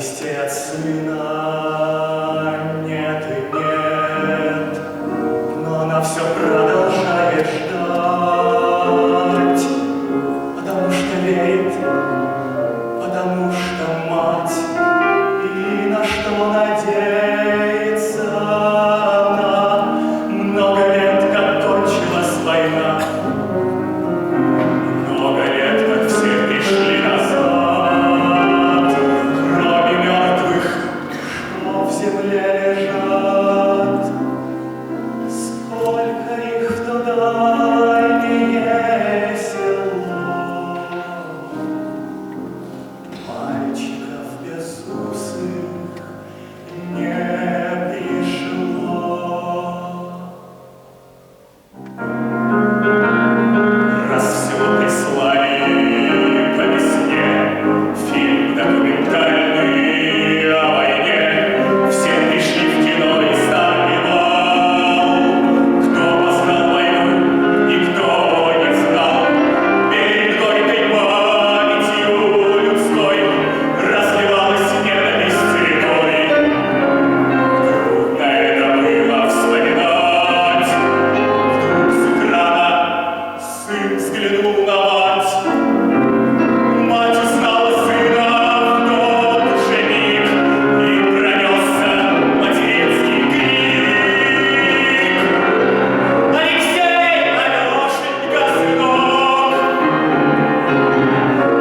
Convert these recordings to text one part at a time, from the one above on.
вести от сына нет и нет, но она все продолжает ждать, потому что верит, потому что мать, и на что надеется она. Много лет, как кончилась война, много лет, как все пришли назад, кроме мертвых, что в земле лежат. Сколько их в то дальнее село, мальчиков безусых не пришло. Раз всего прислали по весне фильм документальный о войне, все пришли в кино и стали вау. Кто познал войну и кто не знал, перед горькой памятью людской разливалась ненависть рекой. Трудно это было вспоминать. Вдруг с экрана сын взглянул на мать. Мать узнала сына в тот же миг, и пронесся материнский крик: «Алексей, Алешенька, сынок!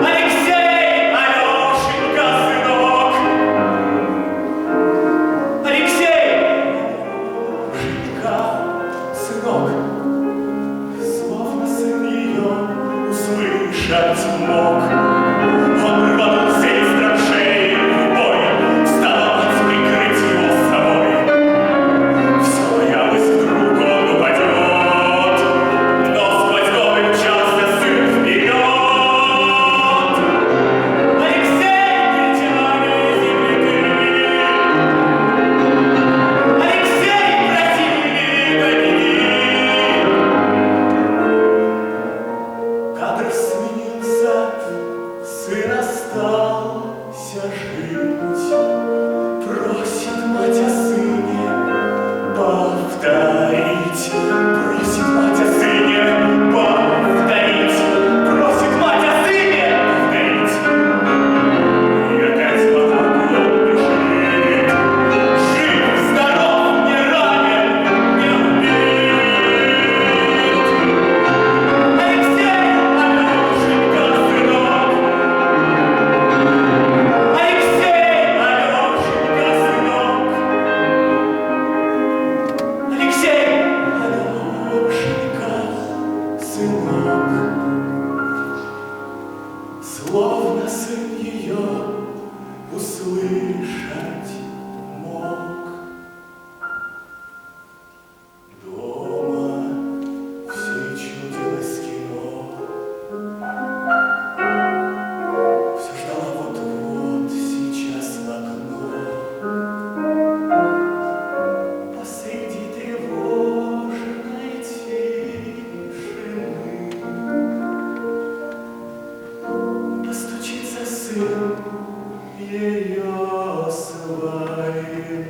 Алексей, Алешенька, сынок! Алексей, Алешенька, сынок!» Словно сын ее услышать мог. Он рванулся из траншеи в бой, стал прикрыть его собой. Все боялось, вдруг он упадет, но сквозь годы мчался сын вперед. «Алексей, кричали земляки! Алексей, просили, побеги!» Кадр сменился, сын остался жить. Просит мать о сыне повторить. Просит мать о сыне повторить. Просит мать о сыне повторить. И опять в атаку он бежит. Жив, здоров, не ранен, не убит. Алексей, Алешенька, сынок! Алексей, Алешенька, сынок! Алексей, Алешенька, сынок! Словно сын ее услышать мог. Дома все чудилось кино. Все ждала вот-вот сейчас в окно. Посреди тревожной тишины постучится сын ее с войны.